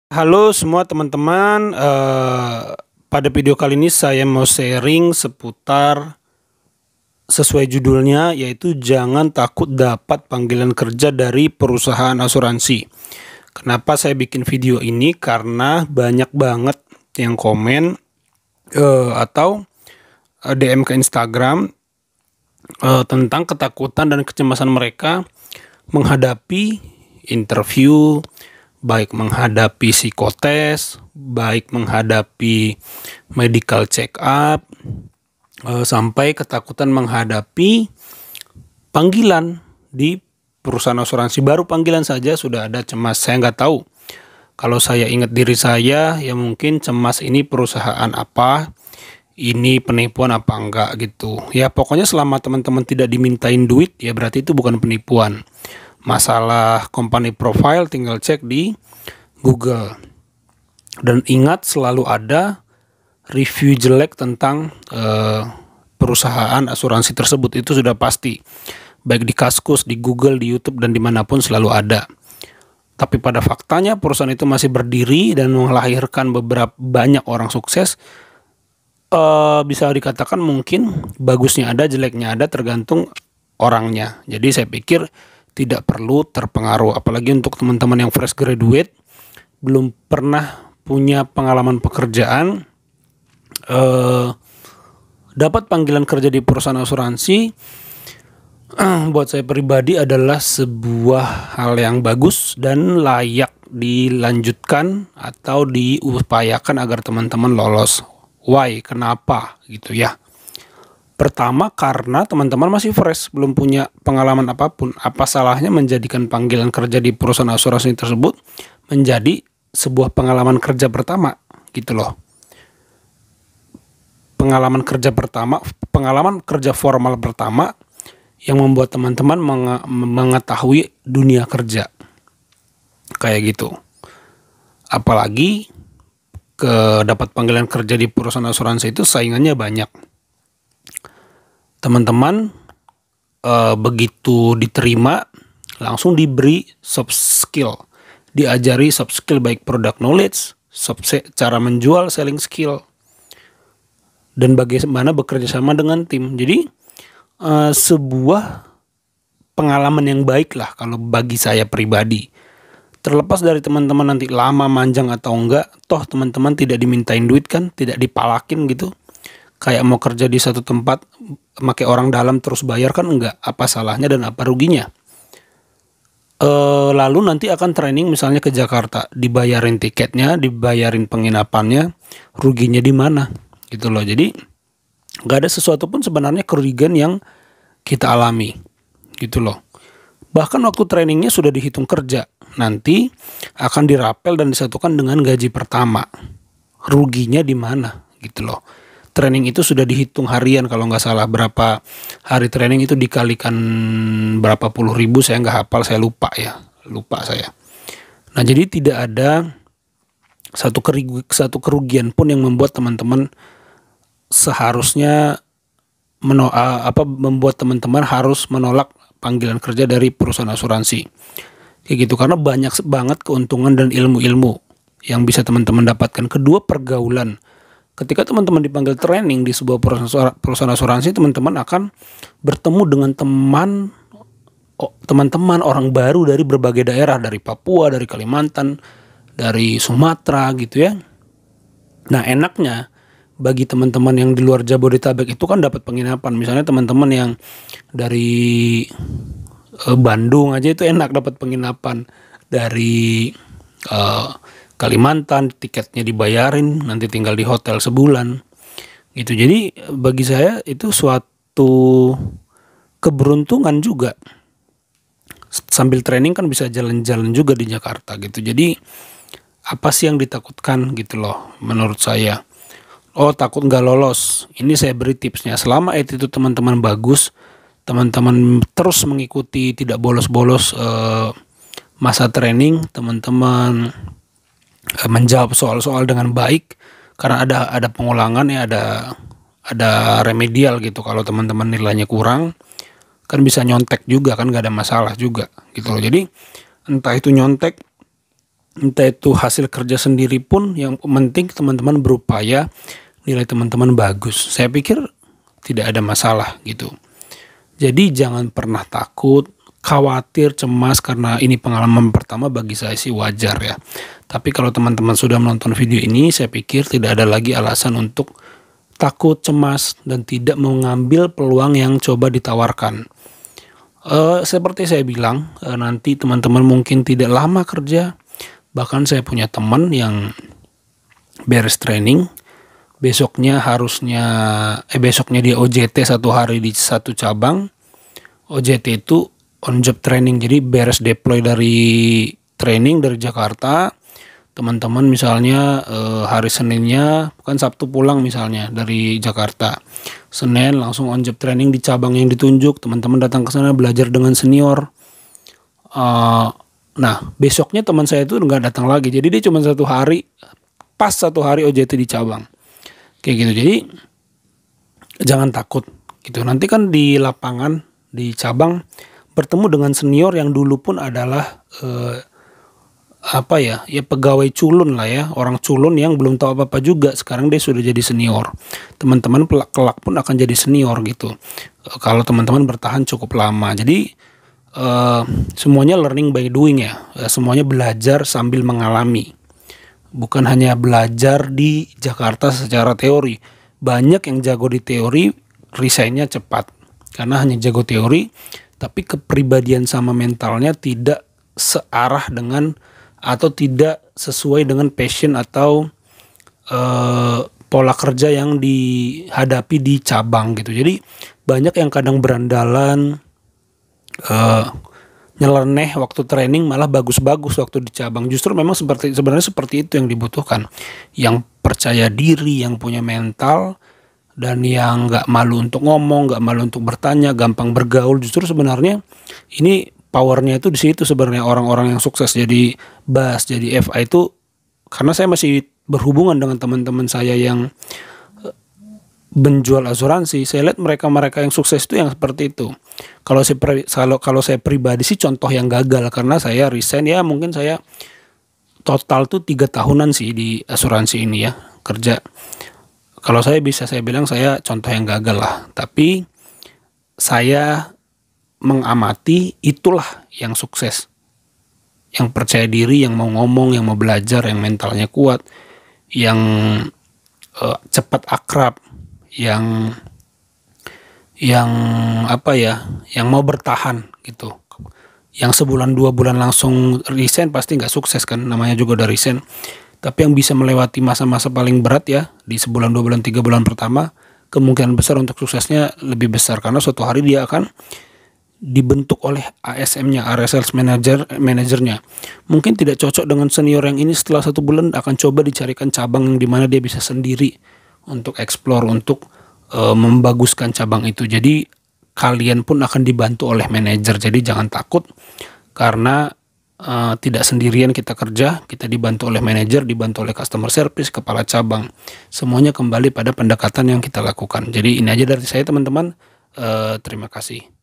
Halo semua teman-teman, pada video kali ini saya mau sharing seputar sesuai judulnya, yaitu jangan takut dapat panggilan kerja dari perusahaan asuransi. Kenapa saya bikin video ini? Karena banyak banget yang komen atau DM ke Instagram tentang ketakutan dan kecemasan mereka menghadapi interview, baik menghadapi psikotes, baik menghadapi medical check up, sampai ketakutan menghadapi panggilan di perusahaan asuransi. Baru panggilan saja sudah ada cemas. Saya nggak tahu. Kalau saya ingat diri saya, ya mungkin cemas ini perusahaan apa, ini penipuan apa enggak gitu. Ya pokoknya selama teman-teman tidak dimintain duit, ya berarti itu bukan penipuan. Masalah company profile tinggal cek di Google. Dan ingat selalu ada review jelek tentang perusahaan asuransi tersebut, itu sudah pasti. Baik di Kaskus, di Google, di YouTube, dan dimanapun selalu ada. Tapi pada faktanya perusahaan itu masih berdiri dan melahirkan beberapa banyak orang sukses. Bisa dikatakan mungkin bagusnya ada, jeleknya ada, tergantung orangnya. Jadi saya pikir tidak perlu terpengaruh, apalagi untuk teman-teman yang fresh graduate, belum pernah punya pengalaman pekerjaan, dapat panggilan kerja di perusahaan asuransi, buat saya pribadi adalah sebuah hal yang bagus dan layak dilanjutkan atau diupayakan agar teman-teman lolos. Why? Kenapa? Gitu ya. Pertama, karena teman-teman masih fresh, belum punya pengalaman apapun. Apa salahnya menjadikan panggilan kerja di perusahaan asuransi tersebut menjadi sebuah pengalaman kerja pertama, gitu loh. Pengalaman kerja formal pertama yang membuat teman-teman mengetahui dunia kerja. Kayak gitu. Apalagi dapat panggilan kerja di perusahaan asuransi itu saingannya banyak. Teman-teman begitu diterima langsung diberi soft skill, diajari soft skill baik product knowledge, cara menjual, selling skill, dan bagaimana bekerja sama dengan tim. Jadi sebuah pengalaman yang baik lah kalau bagi saya pribadi. Terlepas dari teman-teman nanti lama, manjang atau enggak, toh teman-teman tidak dimintain duit kan, tidak dipalakin gitu. Kayak mau kerja di satu tempat, pakai orang dalam terus bayar kan enggak. Apa salahnya dan apa ruginya? Lalu nanti akan training misalnya ke Jakarta, dibayarin tiketnya, dibayarin penginapannya, ruginya di mana? Gitu loh. Jadi nggak ada sesuatu pun sebenarnya kerugian yang kita alami, gitu loh. Bahkan waktu trainingnya sudah dihitung kerja, nanti akan dirapel dan disatukan dengan gaji pertama. Ruginya di mana, gitu loh. Training itu sudah dihitung harian, kalau nggak salah berapa hari training itu dikalikan berapa puluh ribu, saya nggak hafal, saya lupa saya. Nah jadi tidak ada satu kerugian pun yang membuat teman-teman seharusnya membuat teman-teman harus menolak panggilan kerja dari perusahaan asuransi. Kayak gitu, karena banyak banget keuntungan dan ilmu-ilmu yang bisa teman-teman dapatkan. Kedua, pergaulan. Ketika teman-teman dipanggil training di sebuah perusahaan asuransi, teman-teman akan bertemu dengan teman-teman orang baru dari berbagai daerah, dari Papua, dari Kalimantan, dari Sumatera gitu ya. Nah enaknya bagi teman-teman yang di luar Jabodetabek itu kan dapat penginapan. Misalnya teman-teman yang dari Bandung aja itu enak dapat penginapan. Dari Kalimantan tiketnya dibayarin, nanti tinggal di hotel sebulan gitu. Jadi bagi saya itu suatu keberuntungan juga. Sambil training kan bisa jalan-jalan juga di Jakarta gitu. Jadi apa sih yang ditakutkan gitu loh menurut saya. Oh takut nggak lolos, ini saya beri tipsnya. Selama itu teman-teman bagus, teman-teman terus mengikuti, tidak bolos-bolos masa training, teman-teman menjawab soal-soal dengan baik, karena ada pengulangan ya, ada remedial gitu. Kalau teman-teman nilainya kurang kan bisa nyontek juga kan, nggak ada masalah juga gitu loh. Jadi entah itu nyontek entah itu hasil kerja sendiri pun, yang penting teman-teman berupaya, nilai teman-teman bagus. Saya pikir tidak ada masalah gitu. Jadi jangan pernah takut, khawatir, cemas, karena ini pengalaman pertama bagi saya sih wajar ya. Tapi kalau teman-teman sudah menonton video ini, saya pikir tidak ada lagi alasan untuk takut, cemas, dan tidak mengambil peluang yang coba ditawarkan. Seperti saya bilang, nanti teman-teman mungkin tidak lama kerja. Bahkan saya punya teman yang beres training, besoknya dia OJT 1 hari di 1 cabang. OJT itu on job training, jadi beres deploy dari training dari Jakarta, teman-teman misalnya hari Seninnya, bukan Sabtu pulang misalnya dari Jakarta, Senin langsung on job training di cabang yang ditunjuk, teman-teman datang ke sana belajar dengan senior. Nah besoknya teman saya itu nggak datang lagi, jadi dia cuma 1 hari, pas 1 hari OJT di cabang, kayak gitu. Jadi jangan takut gitu, nanti kan di lapangan, di cabang bertemu dengan senior yang dulu pun adalah pegawai culun lah ya, orang culun yang belum tahu apa-apa juga, sekarang dia sudah jadi senior. Teman-teman kelak pun akan jadi senior gitu, kalau teman-teman bertahan cukup lama. Jadi semuanya learning by doing ya, semuanya belajar sambil mengalami, bukan hanya belajar di Jakarta secara teori. Banyak yang jago di teori, resignnya cepat karena hanya jago teori, tapi kepribadian sama mentalnya tidak searah dengan atau tidak sesuai dengan passion atau pola kerja yang dihadapi di cabang gitu. Jadi banyak yang kadang berandalan, nyeleneh waktu training, malah bagus-bagus waktu di cabang. Justru memang sebenarnya seperti itu yang dibutuhkan, yang percaya diri, yang punya mental, dan yang nggak malu untuk ngomong, nggak malu untuk bertanya, gampang bergaul. Justru sebenarnya ini powernya itu di situ sebenarnya. Orang-orang yang sukses jadi BAS, jadi FA itu, karena saya masih berhubungan dengan teman-teman saya yang menjual asuransi, saya lihat mereka yang sukses itu yang seperti itu. Kalau saya pribadi sih contoh yang gagal, karena saya resign ya, mungkin saya total tuh 3 tahunan sih di asuransi ini ya kerja. Kalau saya bilang saya contoh yang gagal lah, tapi saya mengamati itulah yang sukses, yang percaya diri, yang mau ngomong, yang mau belajar, yang mentalnya kuat, yang cepat akrab, yang mau bertahan gitu. Yang sebulan 2 bulan langsung resign pasti nggak sukses kan, namanya juga udah resign. Tapi yang bisa melewati masa-masa paling berat ya, di sebulan, 2 bulan, 3 bulan pertama, kemungkinan besar untuk suksesnya lebih besar, karena suatu hari dia akan dibentuk oleh ASM-nya, area sales manajernya. Mungkin tidak cocok dengan senior yang ini, setelah 1 bulan akan coba dicarikan cabang yang dimana dia bisa sendiri untuk explore, untuk membaguskan cabang itu. Jadi kalian pun akan dibantu oleh manajer. Jadi jangan takut, karena tidak sendirian kita kerja, kita dibantu oleh manajer, dibantu oleh customer service, kepala cabang. Semuanya kembali pada pendekatan yang kita lakukan. Jadi ini aja dari saya teman-teman. Terima kasih.